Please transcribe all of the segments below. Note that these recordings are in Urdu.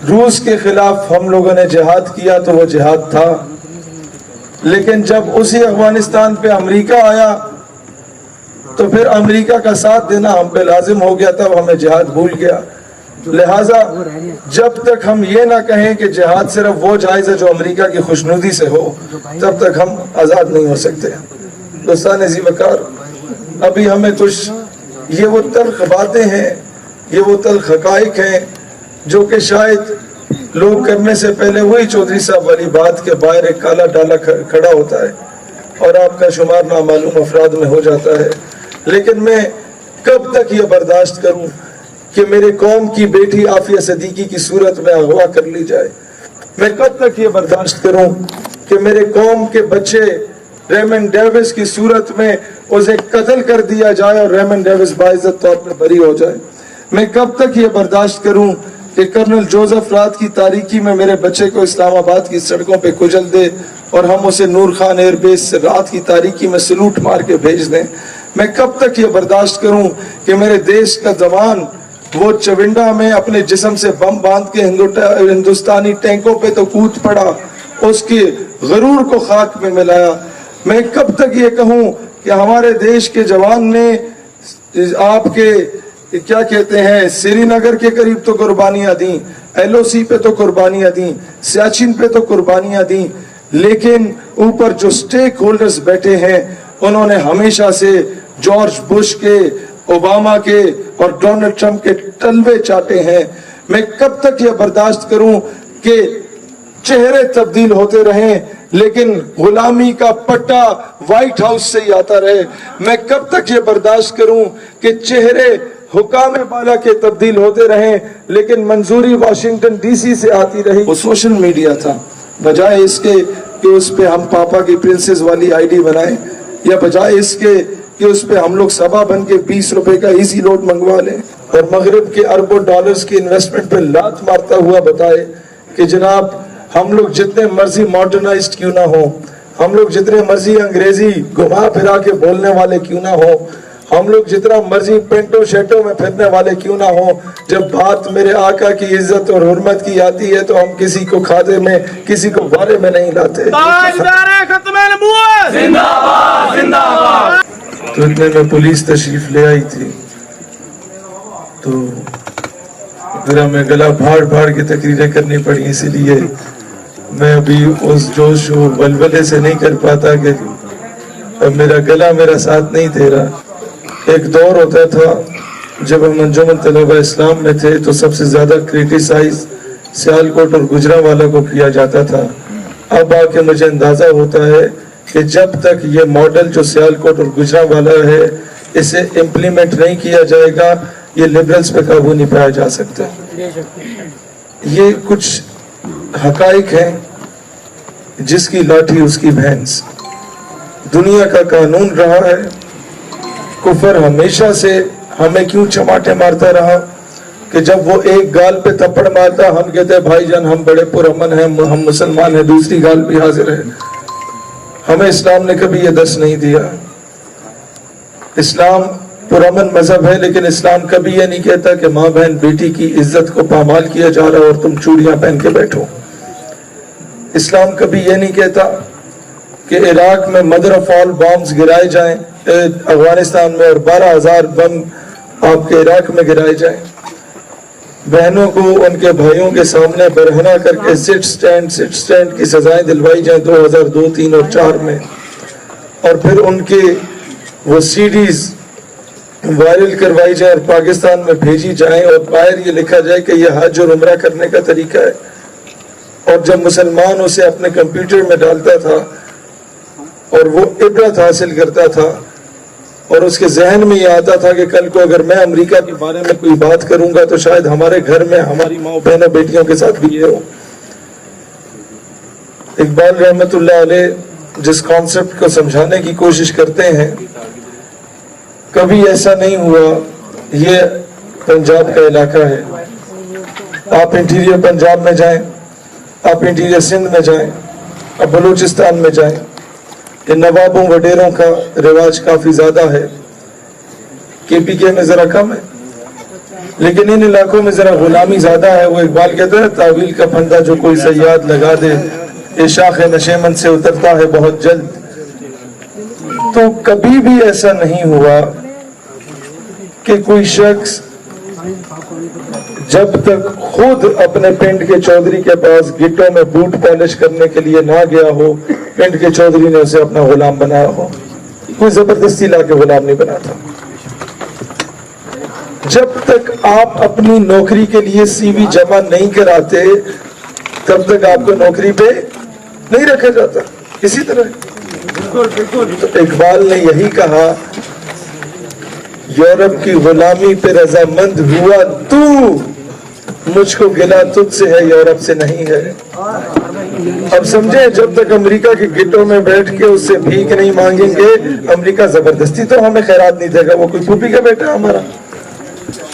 روس کے خلاف ہم لوگوں نے جہاد کیا تو وہ جہاد تھا، لیکن جب اسی افغانستان پہ امریکہ آیا تو پھر امریکہ کا ساتھ دینا ہم پہ لازم ہو گیا، تب ہمیں جہاد بھول گیا۔ لہٰذا جب تک ہم یہ نہ کہیں کہ جہاد صرف وہ جائز ہے جو امریکہ کی خوشنودی سے ہو، تب تک ہم آزاد نہیں ہو سکتے۔ دوستان ذی وقار، ابھی ہمیں کچھ یہ وہ تلخ باتیں ہیں، یہ وہ تلخ حقائق ہیں جو کہ شاید لوگ کرنے سے پہلے وہی چودھری صاحب والی بات کے باہر ایک کالا ڈالا کھڑا ہوتا ہے اور آپ کا شمار نامعلوم افراد میں ہو جاتا ہے۔ لیکن میں کب تک یہ برداشت کروں کہ میرے قوم کی بیٹی عافیہ صدیقی کی صورت میں اغوا کر لی جائے؟ میں کب تک یہ برداشت کروں کہ میرے قوم کے بچے ریمن ڈیوس کی صورت میں اسے قتل کر دیا جائے اور ریمن ڈیوس باعزت طور پر بری ہو جائے؟ میں کب تک یہ برداشت کروں کہ کرنل جوزف رات کی تاریکی میں میرے بچے کو اسلام آباد کی سڑکوں پہ کچل دے اور ہم اسے نور خان ایئر بیس سے رات کی تاریکی میں سلوٹ مار کے بھیج دیں؟ میں کب تک یہ برداشت کروں کہ میرے دیش کا جوان وہ چونڈا میں اپنے جسم سے بم باندھ کے ہندوستانی ٹینکوں پہ تو کود پڑا، اس کے غرور کو خاک میں ملایا؟ میں کب تک یہ کہوں کہ ہمارے دیش کے جوان نے آپ کے کیا کہتے ہیں سری نگر کے قریب تو قربانیاں دیں، ایل او سی پہ تو قربانیاں دیں، سیاچن پہ تو قربانیاں دیں، لیکن اوپر جو سٹیک ہولڈرز بیٹھے ہیں انہوں نے ہمیشہ سے جارج بش کے، اوباما کے اور ڈونلڈ ٹرمپ کے تلوے چاٹے ہیں۔ میں کب تک یہ برداشت کروں کہ چہرے تبدیل ہوتے رہیں لیکن غلامی کا پٹا وائٹ ہاؤس سے ہی آتا رہے؟ میں کب تک یہ برداشت کروں کہ چہرے حکام بالا کے تبدیل ہوتے رہیں لیکن منظوری واشنگٹن ڈی سی سے آتی رہی؟ وہ سوشل میڈیا تھا، بجائے اس کے کہ اس پہ ہم پاپا کی پرنسس والی آئی ڈی بنائیں، یا بجائے اس کے کہ اس پہ ہم لوگ سبا بن کے 20 روپے کا ایزی لوڈ منگوا لیں اور مغرب کے اربوں ڈالرز کی انویسٹمنٹ پہ لات مارتا ہوا بتائے کہ جناب ہم لوگ جتنے مرضی ماڈرنائزڈ کیوں نہ ہوں، ہم لوگ جتنے مرضی انگریزی گھما پھرا کے بولنے والے کیوں نہ ہوں، ہم لوگ جتنا مرضی پینٹو شیٹو میں پھرنے والے کیوں نہ ہوں، جب بات میرے آقا کی عزت اور حرمت کی آتی ہے تو ہم کسی کو کھادے میں، کسی کو بارے میں نہیں لاتے۔ تو اتنے میں پولیس تشریف لے آئی تھی تو پھر ہمیں گلا بھاڑ بھاڑ کے تقریریں کرنی پڑی، اسی لیے میں ابھی اس جوش و ولولے سے نہیں کر پاتا کہ اب میرا گلا میرا ساتھ نہیں دے رہا۔ ایک دور ہوتا تھا جب ہم انجمن طلبہ اسلام میں تھے تو سب سے زیادہ کریٹیسائز سیالکوٹ اور گجرانوالہ کو کیا جاتا تھا۔ اب آ کے مجھے اندازہ ہوتا ہے کہ جب تک یہ ماڈل جو سیالکوٹ اور گجرانوالہ ہے اسے امپلیمنٹ نہیں کیا جائے گا، یہ لبرلز پہ قابو نہیں پایا جا سکتا۔ یہ کچھ حقائق ہیں، جس کی لاٹھی اس کی بھینس۔ دنیا کا قانون رہا ہے، کفر ہمیشہ سے ہمیں کیوں چماٹے مارتا رہا کہ جب وہ ایک گال پہ تھپڑ مارتا ہم کہتے ہیں بھائی جان ہم بڑے پرامن ہیں، ہم مسلمان ہیں، دوسری گال بھی حاضر ہے۔ ہمیں اسلام نے کبھی یہ درس نہیں دیا۔ اسلام پرامن مذہب ہے، لیکن اسلام کبھی یہ نہیں کہتا کہ ماں بہن بیٹی کی عزت کو پامال کیا جا رہا اور تم چوڑیاں پہن کے بیٹھو۔ اسلام کبھی یہ نہیں کہتا کہ عراق میں مدر آف آل بامز گرائے جائیں، افغانستان میں، اور 12,000 بم آپ کے عراق میں گرائے جائیں۔ بہنوں کو ان کے بھائیوں کے سامنے برہنہ کر کے سٹ سٹینڈ کی سزائیں دلوائی جائیں 2002، 2003 اور 2004 میں، اور پھر ان کے وہ سی ڈیز وائرل کروائی جائیں اور پاکستان میں بھیجی جائیں اور باہر یہ لکھا جائے کہ یہ حج اور عمرہ کرنے کا طریقہ ہے۔ اور جب مسلمان اسے اپنے کمپیوٹر میں ڈالتا تھا اور وہ عبرت حاصل کرتا تھا اور اس کے ذہن میں یہ آتا تھا کہ کل کو اگر میں امریکہ کے بارے میں کوئی بات کروں گا تو شاید ہمارے گھر میں ہماری ماں بہنوں بیٹیوں کے ساتھ بھی یہ ہو۔ اقبال رحمت اللہ علیہ جس کانسیپٹ کو سمجھانے کی کوشش کرتے ہیں، کبھی ایسا نہیں ہوا۔ یہ پنجاب کا علاقہ ہے، آپ انٹیریئر پنجاب میں جائیں، آپ انٹیریئر سندھ میں جائیں، آپ بلوچستان میں جائیں، کہ نوابوں وڈیروں کا رواج کافی زیادہ ہے۔ کے پی کے میں ذرا کم ہے، لیکن ان علاقوں میں ذرا غلامی زیادہ ہے. وہ اقبال کہتا ہے تعویل کا پھندا جو کوئی صیاد لگا دے یہ شاخ نشیمن سے اترتا ہے بہت جلد. تو کبھی بھی ایسا نہیں ہوا کہ کوئی شخص جب تک خود اپنے پنڈ کے چودھری کے پاس گٹوں میں بوٹ پالش کرنے کے لیے نہ گیا ہو پنڈ کے چودھری نے اسے اپنا غلام بنایا ہو. کوئی زبردستی لا کے غلام نہیں بناتا. جب تک آپ اپنی نوکری کے لیے سی وی جمع نہیں کراتے تب تک آپ کو نوکری پہ نہیں رکھا جاتا. اسی طرح تو اقبال نے یہی کہا یورپ کی غلامی پہ رضامند ہوا تو مجھ کو گلا تجھ سے ہے یورپ سے نہیں ہے. اب سمجھیں جب تک امریکہ کے گٹوں میں بیٹھ کے اس سے بھیک نہیں مانگیں گے امریکہ زبردستی تو ہمیں خیرات نہیں دے گا. وہ کوئی پھوپھی کا بیٹا ہمارا.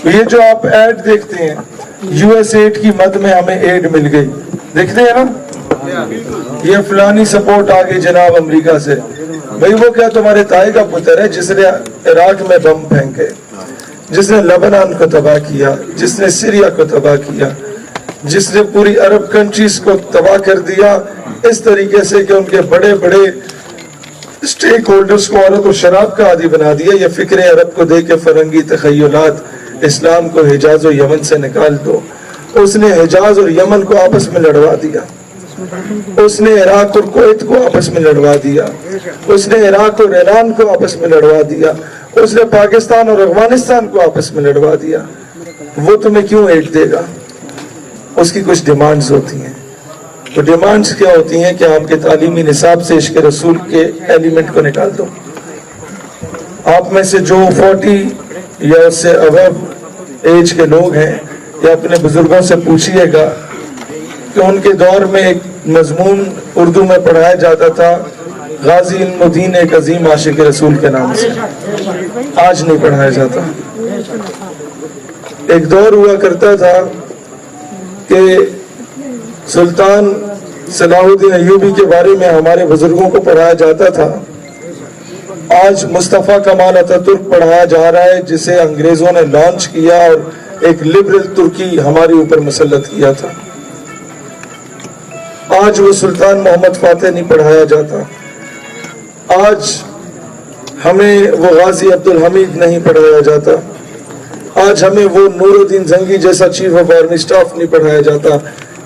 یہ جو آپ ایڈ دیکھتے ہیں یو ایس ایڈ کی مد میں ہمیں ایڈ مل گئی دیکھتے ہیں نا یہ فلانی سپورٹ آ گئی جناب امریکہ سے. بھئی وہ کیا تمہارے تائی کا پتر ہے جس نے عراق میں بم پھینکے جس نے لبنان کو تباہ کیا جس نے سیریا کو تباہ کیا جس نے پوری عرب کنٹریز کو تباہ کر دیا اس طریقے سے کہ ان کے بڑے بڑے اسٹیک ہولڈرز کو عورت و شراب کا عادی بنا دیا. یہ فکر عرب کو دے کے فرنگی تخیلات اسلام کو حجاز و یمن سے نکال دو. اس نے حجاز اور یمن کو آپس میں لڑوا دیا. اس نے عراق اور کویت کو آپس میں لڑوا دیا. اس نے عراق اور ایران کو آپس میں لڑوا دیا. اس نے پاکستان اور افغانستان کو آپس میں لڑوا دیا. وہ تمہیں کیوں ایڈ دے گا؟ اس کی کچھ ڈیمانڈز ہوتی ہیں. وہ ڈیمانڈز کیا ہوتی ہیں کہ آپ کے تعلیمی نصاب سے عشق رسول کے ایلیمنٹ کو نکال دو. آپ میں سے جو 40 یا اس سے ابو ایج کے لوگ ہیں یا اپنے بزرگوں سے پوچھئے گا کہ ان کے دور میں ایک مضمون اردو میں پڑھایا جاتا تھا غازی علم الدین ایک عظیم عاشق رسول کے نام سے. آج نہیں پڑھایا جاتا. ایک دور ہوا کرتا تھا کہ سلطان صلاح الدین ایوبی کے بارے میں ہمارے بزرگوں کو پڑھایا جاتا تھا. آج مصطفیٰ کمال اتاترک پڑھایا جا رہا ہے جسے انگریزوں نے لانچ کیا اور ایک لبرل ترکی ہمارے اوپر مسلط کیا تھا. آج وہ سلطان محمد فاتح نہیں پڑھایا جاتا. آج ہمیں وہ غازی عبدالحمید نہیں پڑھایا جاتا. آج ہمیں وہ نور الدین زنگی جیسا چیف آف آرمی سٹاف نہیں پڑھایا جاتا.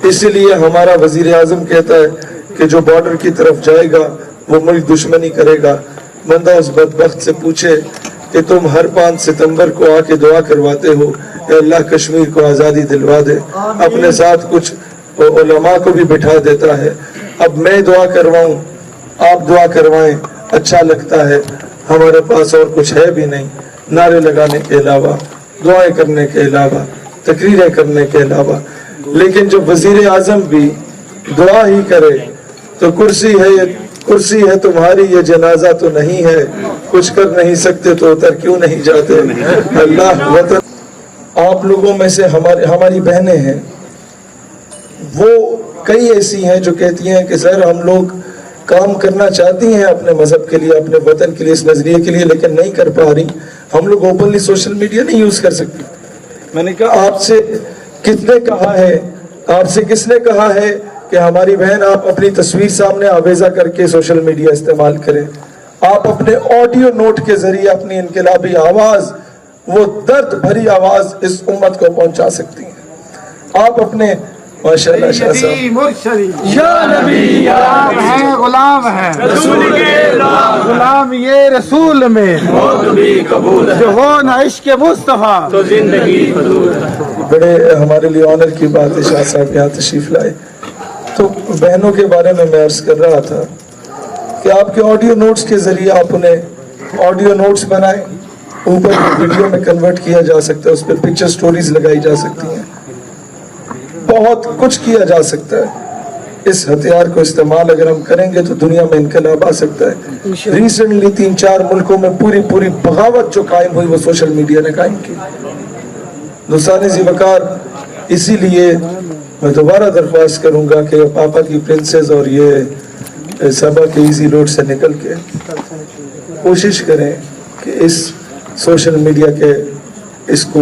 اسی لیے ہمارا وزیر اعظم کہتا ہے کہ جو بارڈر کی طرف جائے گا وہ ملک دشمنی کرے گا. بندہ اس بدبخت سے پوچھے کہ تم ہر 5 ستمبر کو آ کے دعا کرواتے ہو کہ اللہ کشمیر کو آزادی دلوا دے. اپنے ساتھ کچھ علماء کو بھی بٹھا دیتا ہے. اب میں دعا کرواؤں آپ دعا کروائیں اچھا لگتا ہے. ہمارے پاس اور کچھ ہے بھی نہیں نعرے لگانے کے علاوہ دعائیں کرنے کے علاوہ تقریریں کرنے کے علاوہ. لیکن جب وزیر اعظم بھی دعا ہی کرے تو کرسی ہے تمہاری یہ جنازہ تو نہیں ہے. کچھ کر نہیں سکتے تو اتر کیوں نہیں جاتے. اللہ وطن آپ لوگوں میں سے ہماری بہنیں ہیں وہ کئی ایسی ہیں جو کہتی ہیں کہ سر ہم لوگ کام کرنا چاہتی ہیں اپنے مذہب کے لیے اپنے وطن کے لیے اس نظریے کے لیے لیکن نہیں کر پا رہی. ہم لوگ اوپنلی سوشل میڈیا نہیں یوز کر سکتے. میں نے کہا آپ سے کتنے کہا ہے آپ سے کس نے کہا ہے کہ ہماری بہن آپ اپنی تصویر سامنے آویزہ کر کے سوشل میڈیا استعمال کریں. آپ اپنے آڈیو نوٹ کے ذریعے اپنی انقلابی آواز وہ درد بھری آواز اس امت کو پہنچا سکتی ہیں. آپ اپنے ماشاءاللہ شاہ صاحب یا نبی آپ ہیں غلام ہیں غلام یہ رسول میں جو ہو نہ عشق مصطفیٰ تو زندگی بڑے ہمارے لیے آنر کی بات ہے شاہ صاحب یہاں تشریف لائے. تو بہنوں کے بارے میں عرض کر رہا تھا کہ آپ کے آڈیو نوٹس کے ذریعے آپ انہیں آڈیو نوٹس بنائیں اوپر ویڈیو میں کنورٹ کیا جا سکتا ہے. اس پہ پکچر سٹوریز لگائی جا سکتی ہیں. بہت کچھ کیا جا سکتا ہے. اس ہتھیار کو استعمال اگر ہم کریں گے تو دنیا میں انقلاب آ سکتا ہے. ریسنٹلی 3-4 ملکوں میں پوری بغاوت جو قائم ہوئی وہ سوشل میڈیا نے قائم کی. دوستان ذی وقار اسی لیے میں دوبارہ درخواست کروں گا کہ پاپا کی پرنسز اور یہ سبا کے ایزی روڈ سے نکل کے کوشش کریں کہ اس سوشل میڈیا کے اس کو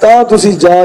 ਤਾਂ ਤੁਸੀਂ ਜਾ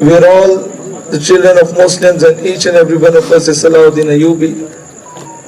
we are all the children of Muslims and each and every one of us is Salahuddin Ayyubi।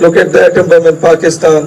look at the atom bomb in Pakistan।